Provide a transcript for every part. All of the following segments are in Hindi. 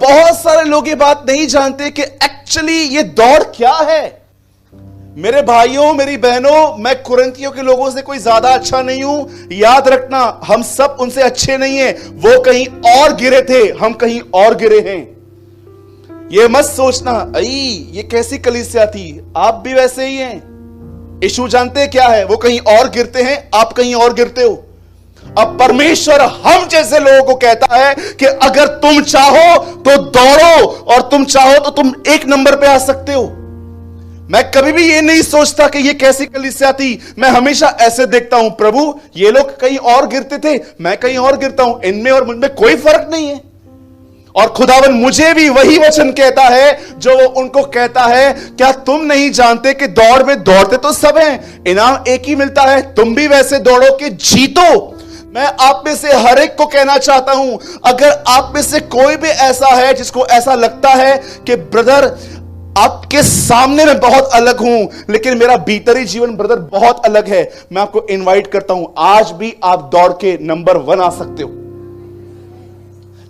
बहुत सारे लोग ये बात नहीं जानते कि एक्चुअली ये दौड़ क्या है। मेरे भाइयों, मेरी बहनों, मैं कुरिन्थियों के लोगों से कोई ज्यादा अच्छा नहीं हूं। याद रखना, हम सब उनसे अच्छे नहीं हैं। वो कहीं और गिरे थे, हम कहीं और गिरे हैं। ये मत सोचना ये कैसी कलीसिया थी, आप भी वैसे ही हैं। यीशु जानते क्या है, वो कहीं और गिरते हैं, आप कहीं और गिरते हो। अब परमेश्वर हम जैसे लोगों को कहता है कि अगर तुम चाहो तो दौड़ो, और तुम चाहो तो तुम एक नंबर पे आ सकते हो। मैं कभी भी ये नहीं सोचता कि ये कैसी कलीसिया थी। मैं हमेशा ऐसे देखता हूं, प्रभु ये लोग कहीं और गिरते थे, मैं कहीं और गिरता हूं, इनमें और मुझमें कोई फर्क नहीं है। और खुदावन मुझे भी वही वचन कहता है जो वो उनको कहता है, क्या तुम नहीं जानते कि दौड़ में दौड़ते तो सब हैं, इनाम एक ही मिलता है, तुम भी वैसे दौड़ो कि जीतो। मैं आप में से हर एक को कहना चाहता हूं, अगर आप में से कोई भी ऐसा है जिसको ऐसा लगता है कि ब्रदर आपके सामने मैं बहुत अलग हूं, लेकिन मेरा भीतरी जीवन ब्रदर बहुत अलग है, मैं आपको इनवाइट करता हूं, आज भी आप दौड़ के नंबर 1 आ सकते हो।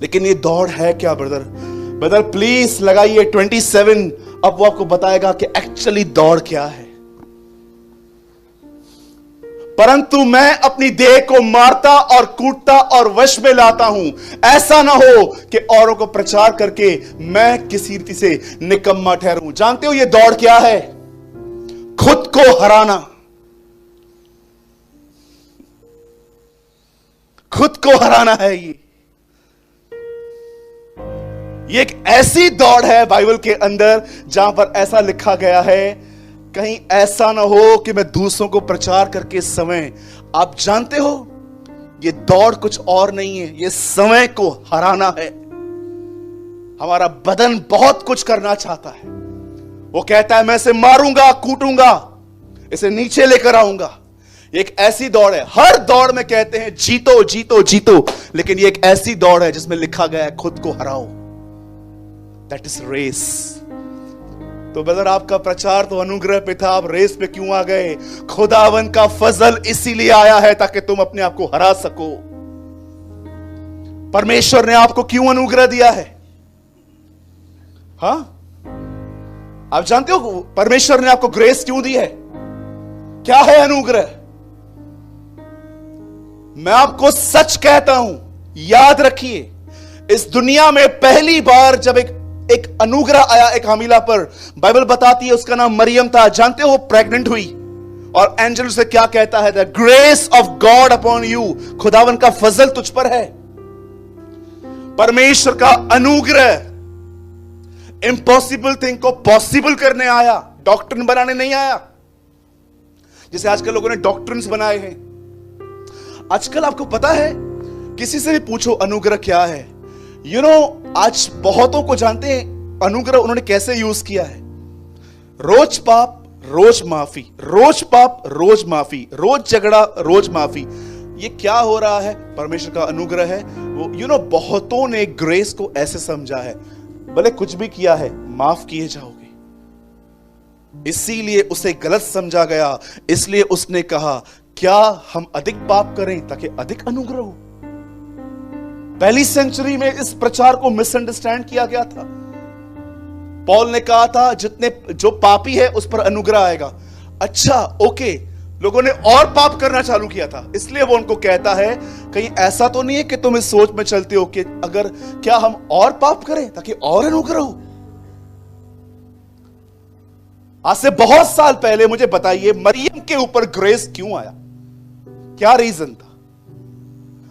लेकिन ये दौड़ है क्या ब्रदर? ब्रदर प्लीज लगाइए 27, अब वो आपको बताएगा कि एक्चुअली दौड़ क्या है। परंतु मैं अपनी देह को मारता और कूटता और वश में लाता हूं, ऐसा ना हो कि औरों को प्रचार करके मैं किसी रीति से निकम्मा ठहरूं। जानते हो ये दौड़ क्या है? खुद को हराना। खुद को हराना है ये एक ऐसी दौड़ है बाइबल के अंदर जहां पर ऐसा लिखा गया है, कहीं ऐसा ना हो कि मैं दूसरों को प्रचार करके समय। आप जानते हो ये दौड़ कुछ और नहीं है, ये समय को हराना है। हमारा बदन बहुत कुछ करना चाहता है, वो कहता है मैं इसे मारूंगा, कूटूंगा, इसे नीचे लेकर आऊंगा। एक ऐसी दौड़ है, हर दौड़ में कहते हैं जीतो जीतो जीतो, लेकिन ये एक ऐसी दौड़ है जिसमें लिखा गया है खुद को हराओ। That is race. तो ब्रदर आपका प्रचार तो अनुग्रह पे था, आप रेस पे क्यों आ गए? खुदावन का फजल इसीलिए आया है ताकि तुम अपने आप को हरा सको। परमेश्वर ने आपको क्यों अनुग्रह दिया है? हाँ, आप जानते हो परमेश्वर ने आपको ग्रेस क्यों दी है? क्या है अनुग्रह? मैं आपको सच कहता हूं, याद रखिए, इस दुनिया में पहली बार जब एक अनुग्रह आया एक हमीला पर, बाइबल बताती है उसका नाम मरियम था। जानते हो वो प्रेग्नेंट हुई और एंजल से क्या कहता है? The grace of God upon you, खुदावन का फजल तुझ पर है। परमेश्वर का अनुग्रह इम्पॉसिबल थिंग को पॉसिबल करने आया, डॉक्ट्रिन बनाने नहीं आया जैसे आजकल लोगों ने डॉक्ट्रिन्स बनाए हैं। आजकल आपको पता है, किसी से भी पूछो अनुग्रह क्या है, आज बहुतों को जानते हैं अनुग्रह उन्होंने कैसे यूज किया है। रोज पाप रोज माफी, रोज पाप रोज माफी, रोज झगड़ा रोज माफी। ये क्या हो रहा है? परमेश्वर का अनुग्रह है वो। बहुतों ने ग्रेस को ऐसे समझा है, भले कुछ भी किया है माफ किए जाओगे, इसीलिए उसे गलत समझा गया। इसलिए उसने कहा क्या हम अधिक पाप करें ताकि अधिक अनुग्रह हो? पहली सेंचुरी में इस प्रचार को मिसअंडरस्टैंड किया गया था। पॉल ने कहा था जो पापी है उस पर अनुग्रह आएगा। अच्छा ओके, लोगों ने और पाप करना चालू किया था, इसलिए वो उनको कहता है कहीं ऐसा तो नहीं है कि तुम इस सोच में चलते हो कि अगर क्या हम और पाप करें ताकि और अनुग्रह हो? आज से बहुत साल पहले मुझे बताइए मरियम के ऊपर ग्रेस क्यों आया? क्या रीजन था?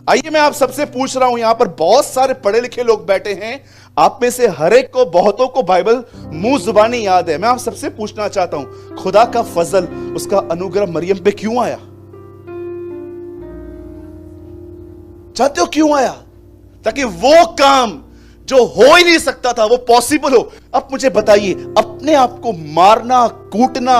आइए मैं आप सबसे पूछ रहा हूं, यहां पर बहुत सारे पढ़े लिखे लोग बैठे हैं, आप में से हर एक को, बहुतों को बाइबल मुंह जुबानी याद है। मैं आप सबसे पूछना चाहता हूं, खुदा का फजल, उसका अनुग्रह मरियम पे क्यों आया? चाहते हो क्यों आया? ताकि वो काम जो हो ही नहीं सकता था वो पॉसिबल हो। अब मुझे बताइए, अपने आप को मारना, कूटना,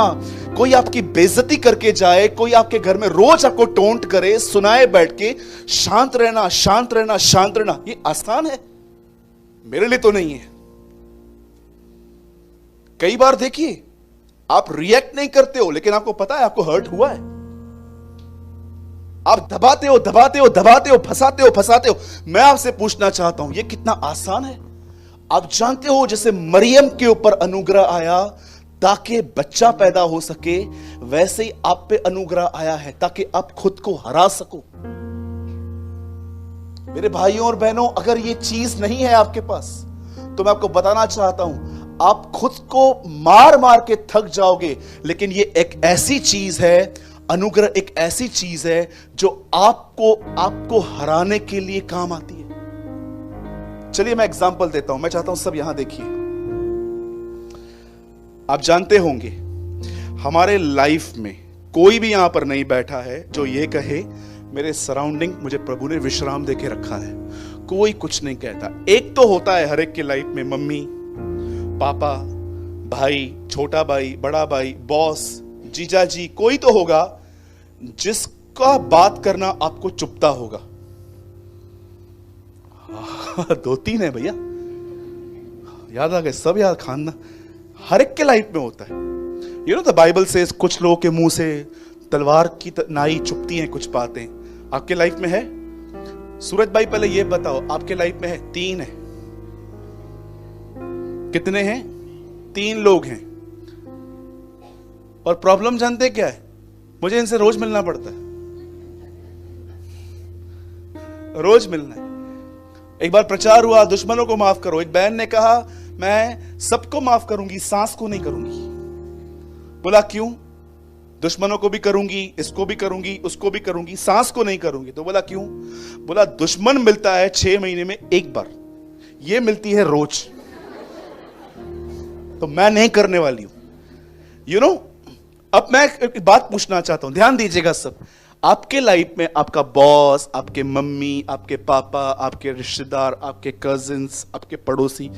कोई आपकी बेइज्जती करके जाए, कोई आपके घर में रोज आपको टोंट करे, सुनाए बैठ के शांत रहना, शांत रहना, शांत रहना, ये आसान है? मेरे लिए तो नहीं है। कई बार देखिए आप रिएक्ट नहीं करते हो, लेकिन आपको पता है आपको हर्ट हुआ है। आप दबाते हो, दबाते हो, दबाते हो, फंसाते हो, फंसाते हो। मैं आपसे पूछना चाहता हूं, यह कितना आसान है? आप जानते हो जैसे मरियम के ऊपर अनुग्रह आया ताकि बच्चा पैदा हो सके, वैसे ही आप पे अनुग्रह आया है ताकि आप खुद को हरा सको। मेरे भाइयों और बहनों, अगर ये चीज नहीं है आपके पास तो मैं आपको बताना चाहता हूं, आप खुद को मार मार के थक जाओगे। लेकिन ये एक ऐसी चीज है, अनुग्रह एक ऐसी चीज है जो आपको हराने के लिए काम आती है। चलिए मैं एग्जांपल देता हूं, मैं चाहता हूं सब यहां देखिए। आप जानते होंगे हमारे लाइफ में कोई भी यहां पर नहीं बैठा है जो ये कहे मेरे सराउंडिंग मुझे प्रभु ने विश्राम देके रखा है। कोई कुछ नहीं कहता। एक तो होता है हर एक की लाइफ में, मम्मी, पापा, भाई, छोटा भाई, बड़ा भाई, बॉस, जीजा जी, कोई तो होगा जिसका बात करना आपको चुभता होगा। 2-3 है भैया, याद आ गए सब, याद खाना हर एक के लाइफ में होता है। यू नो द बाइबल से कुछ लोगों के मुंह से तलवार की नाई चुभती हैं कुछ बातें। आपके लाइफ में है? सूरज भाई पहले ये बताओ, आपके लाइफ में है? 3 है। कितने हैं? 3 लोग हैं। और प्रॉब्लम जानते क्या है? मुझे इनसे रोज मिलना पड़ता है, रोज मिलना है। एक बार प्रचार हुआ, दुश्मनों को माफ करो। एक बहन ने कहा मैं सबको माफ करूंगी, सास को नहीं करूंगी। बोला क्यों? दुश्मनों को भी करूंगी, इसको भी करूंगी, उसको भी करूंगी, सांस को नहीं करूंगी। तो बोला क्यों? बोला दुश्मन मिलता है 6 महीने में एक बार, ये मिलती है रोज, तो मैं नहीं करने वाली हूं। यू नो, अब मैं एक बात पूछना चाहता हूं, ध्यान दीजिएगा सब। आपके लाइफ में आपका बॉस, आपके मम्मी, आपके पापा, आपके रिश्तेदार, आपके कजिन्स, आपके पड़ोसी,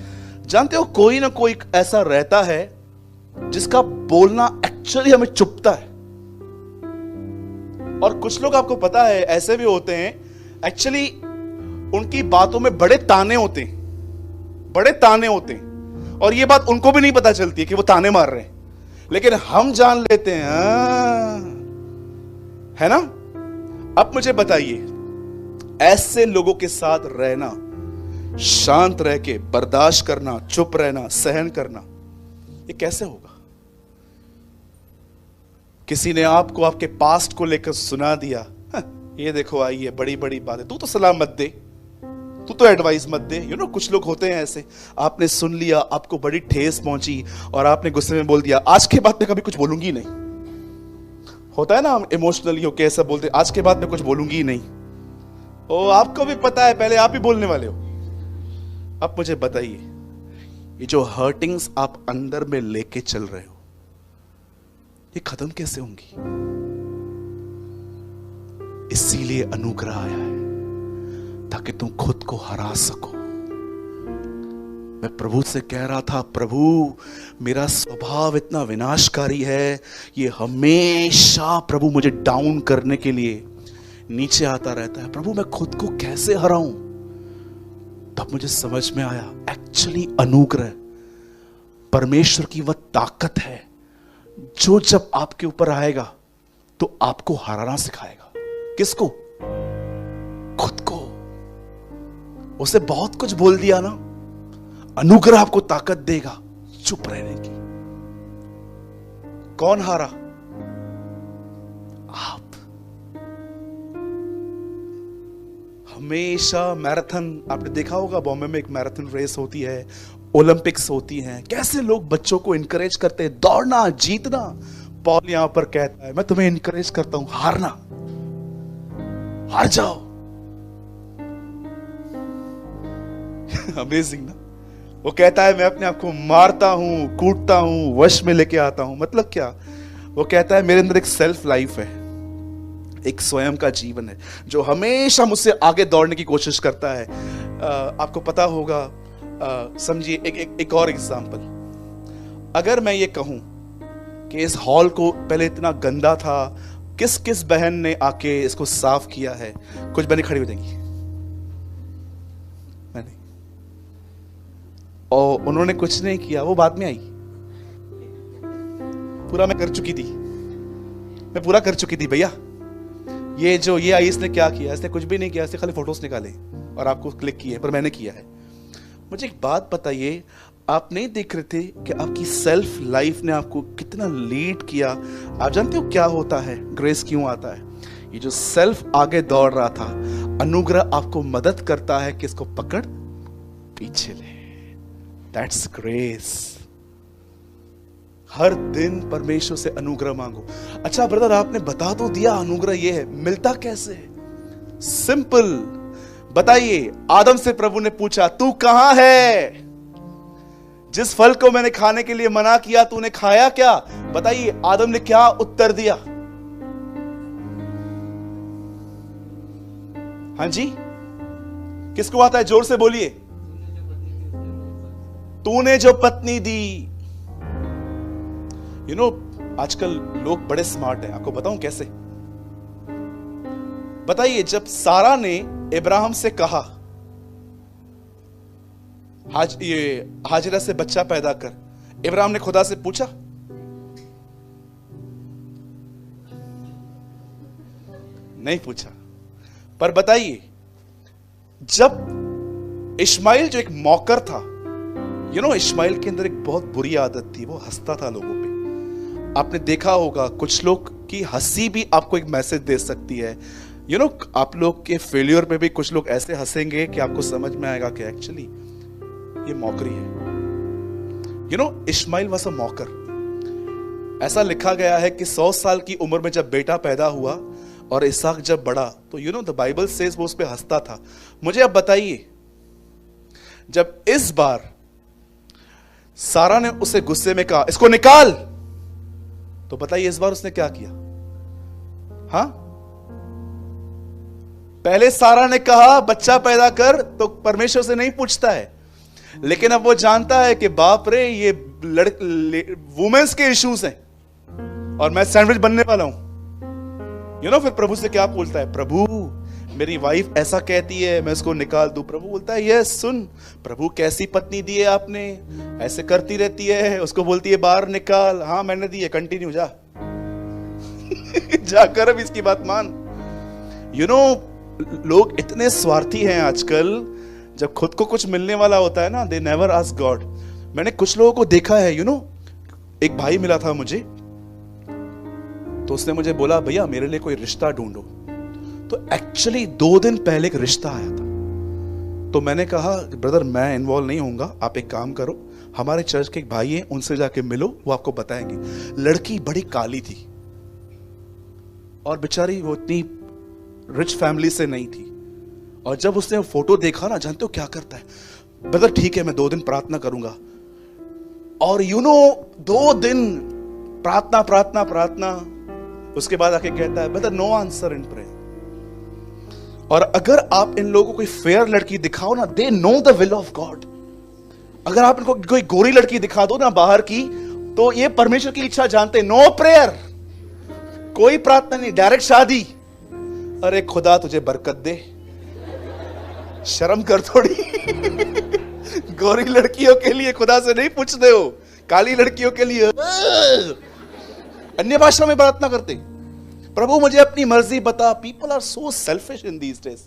जानते हो कोई ना कोई ऐसा रहता है जिसका बोलना एक्चुअली हमें चुभता है। और कुछ लोग आपको पता है ऐसे भी होते हैं, एक्चुअली उनकी बातों में बड़े ताने होते हैं, बड़े ताने होते हैं, और ये बात उनको भी नहीं पता चलती है कि वो ताने मार रहे हैं, लेकिन हम जान लेते हैं, है ना। अब मुझे बताइए, ऐसे लोगों के साथ रहना, शांत रह के बर्दाश्त करना, चुप रहना, सहन करना, ये कैसे होगा? किसी ने आपको आपके पास्ट को लेकर सुना दिया, ये देखो आई है बड़ी बड़ी बातें, तू तो सलाह मत दे, तू तो एडवाइस मत दे। यू नो, कुछ लोग होते हैं ऐसे, आपने सुन लिया, आपको बड़ी ठेस पहुंची और आपने गुस्से में बोल दिया आज के बाद मैं कभी कुछ बोलूंगी नहीं। होता है ना, हम इमोशनली होके ऐसा बोलते, आज के बाद मैं कुछ बोलूंगी नहीं। ओ, आपको भी पता है, पहले आप ही बोलने वाले हो। अब मुझे बताइए, ये जो हर्टिंग्स आप अंदर में लेके चल रहे हो, ये खत्म कैसे होंगी? इसीलिए अनुग्रह आया है ताकि तुम खुद को हरा सको। मैं प्रभु से कह रहा था, प्रभु मेरा स्वभाव इतना विनाशकारी है, ये हमेशा प्रभु मुझे डाउन करने के लिए नीचे आता रहता है। प्रभु मैं खुद को कैसे हराऊं? तब मुझे समझ में आया, एक्चुअली अनुग्रह परमेश्वर की वह ताकत है जो जब आपके ऊपर आएगा तो आपको हराना सिखाएगा। किसको? खुद को। उसे बहुत कुछ बोल दिया ना, अनुग्रह आपको ताकत देगा चुप रहने की। कौन हारा? आप। हमेशा मैराथन, आपने देखा होगा बॉम्बे में एक मैराथन रेस होती है, ओलंपिक्स होती हैं, कैसे लोग बच्चों को इनकरेज करते हैं दौड़ना, जीतना। पॉल यहां पर कहता है मैं तुम्हें इनकरेज करता हूं, हारना, हार जाओ। अमेजिंग ना। वो कहता है मैं अपने आप को मारता हूं, कूटता हूं, वश में लेके आता हूं। मतलब क्या? वो कहता है मेरे अंदर एक सेल्फ लाइफ है, एक स्वयं का जीवन है जो हमेशा मुझसे आगे दौड़ने की कोशिश करता है। आपको पता होगा, समझिए एक और एग्जांपल। अगर मैं ये कहूं कि इस हॉल को पहले इतना गंदा था, किस किस बहन ने आके इसको साफ किया है? कुछ बहनें खड़ी हो जाएंगी, मैंने, और उन्होंने कुछ नहीं किया, वो बाद में आई। पूरा मैं कर चुकी थी, मैं पूरा कर चुकी थी भैया। ये आई, इसने क्या किया? इसने कुछ भी नहीं किया, इसने खाली फोटोज निकाले और आपको क्लिक किए, पर मैंने किया है। मुझे एक बात बताइए, आप नहीं देख रहे थे कि आपकी सेल्फ लाइफ ने आपको कितना लीड किया? आप जानते हो क्या होता है, ग्रेस क्यों आता है? ये जो सेल्फ आगे दौड़ रहा था, अनुग्रह आपको मदद करता है कि इसको पकड़ पीछे ले। That's grace. हर दिन परमेश्वर से अनुग्रह मांगो। अच्छा ब्रदर, आपने बता तो दिया अनुग्रह ये है, मिलता कैसे है? सिंपल, बताइए। आदम से प्रभु ने पूछा, तू कहां है? जिस फल को मैंने खाने के लिए मना किया तूने खाया क्या? बताइए आदम ने क्या उत्तर दिया? हाँ जी, किसको आता है? जोर से बोलिए। तूने जो पत्नी दी। यू नो, आजकल लोग बड़े स्मार्ट हैं, आपको बताऊं कैसे? बताइए, जब सारा ने इब्राहिम से कहा हाजिरा से बच्चा पैदा कर, इब्राहिम ने खुदा से पूछा? नहीं पूछा। पर बताइए, जब इस्माइल जो एक मौकर था, इस्माइल के अंदर एक बहुत बुरी आदत थी, वो हंसता था लोगों पे। आपने देखा होगा, कुछ लोग की हंसी भी आपको एक मैसेज दे सकती है। आप लोग के फेलियर पे भी कुछ लोग ऐसे हंसेंगे कि आपको समझ में आएगा कि एक्चुअली ये मौकरी है। Ishmael was a mocker. ऐसा लिखा गया है कि 100 साल की उम्र में जब बेटा पैदा हुआ और इसहाक जब बड़ा, तो द बाइबल सेज वो उस पे हंसता था। मुझे अब बताइए, जब इस बार सारा ने उसे गुस्से में कहा इसको निकाल, तो बताइए इस बार उसने क्या किया? हाँ, पहले सारा ने कहा बच्चा पैदा कर, तो परमेश्वर से नहीं पूछता है, लेकिन अब वो जानता है कि बाप रे, ये वुमेन्स के इश्यूज हैं और मैं सैंडविच बनने वाला हूं। फिर प्रभु से क्या बोलता है? प्रभु, मेरी वाइफ ऐसा कहती है मैं इसको निकाल दूं। प्रभु बोलता है यस, सुन प्रभु, कैसी पत्नी दी है आपने, ऐसे करती रहती है, उसको बोलती है बाहर निकाल। हाँ मैंने दी है, कंटिन्यू जा। जाकर अब इसकी बात मान। लोग इतने स्वार्थी हैं आजकल, जब खुद को कुछ मिलने वाला होता है ना, दे नेवर आस्क गॉड। मैंने कुछ लोगों को देखा है, एक भाई मिला था मुझे, तो उसने मुझे बोला भैया मेरे लिए कोई रिश्ता ढूंढो। तो एक्चुअली 2 दिन पहले एक रिश्ता आया था, तो मैंने कहा ब्रदर मैं इन्वॉल्व नहीं होऊंगा, आप एक काम करो, हमारे चर्च के एक भाई हैं, उनसे जाके मिलो, वो आपको बताएंगे। लड़की बड़ी काली थी और बेचारी वो इतनी रिच फैमिली से नहीं थी, और जब उसने वो फोटो देखा ना, जानते हो क्या करता है? ब्रदर ठीक है, मैं 2 दिन प्रार्थना करूंगा। और 2 दिन प्रार्थना प्रार्थना प्रार्थना, उसके बाद आके कहता है brother no answer in prayer. और अगर आप इन लोगों को कोई फेयर लड़की दिखाओ ना, they know the will of God. अगर आप इनको कोई गोरी लड़की दिखा दो ना बाहर की, तो ये परमेश्वर की इच्छा जानते, नो प्रेयर, कोई प्रार्थना नहीं, डायरेक्ट शादी। अरे खुदा तुझे बरकत दे, शर्म कर थोड़ी। गोरी लड़कियों के लिए खुदा से नहीं पूछते हो, काली लड़कियों के लिए अन्य भाषा में प्रार्थना करते, प्रभु मुझे अपनी मर्जी बता। People are so selfish in these days.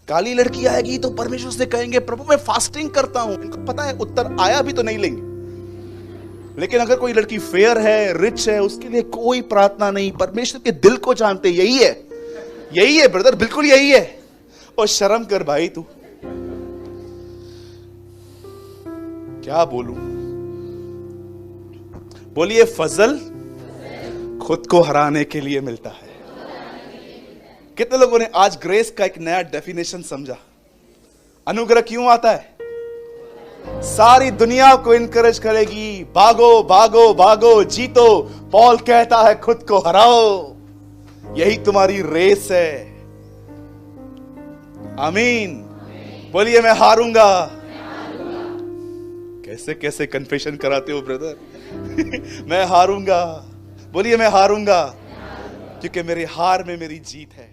काली लड़की आएगी तो परमेश्वर से कहेंगे प्रभु मैं फास्टिंग करता हूं, इनको पता है उत्तर आया भी तो नहीं लेंगे। लेकिन अगर कोई लड़की फेयर है, रिच है, उसके लिए कोई प्रार्थना नहीं। परमेश्वर के दिल को जानते, यही है, यही है ब्रदर, बिल्कुल यही है। और शर्म कर भाई तू, क्या बोलूं? बोलिए फजल खुद को हराने के लिए मिलता है। कितने लोगों ने आज ग्रेस का एक नया डेफिनेशन समझा? अनुग्रह क्यों आता है? सारी दुनिया को इनकरेज करेगी, भागो भागो भागो, जीतो। पॉल कहता है खुद को हराओ, यही तुम्हारी रेस है। आमीन। बोलिए मैं हारूंगा। कैसे कैसे कन्फेशन कराते हो ब्रदर। मैं हारूंगा। बोलिए मैं हारूंगा, क्योंकि मेरे हार में मेरी जीत है।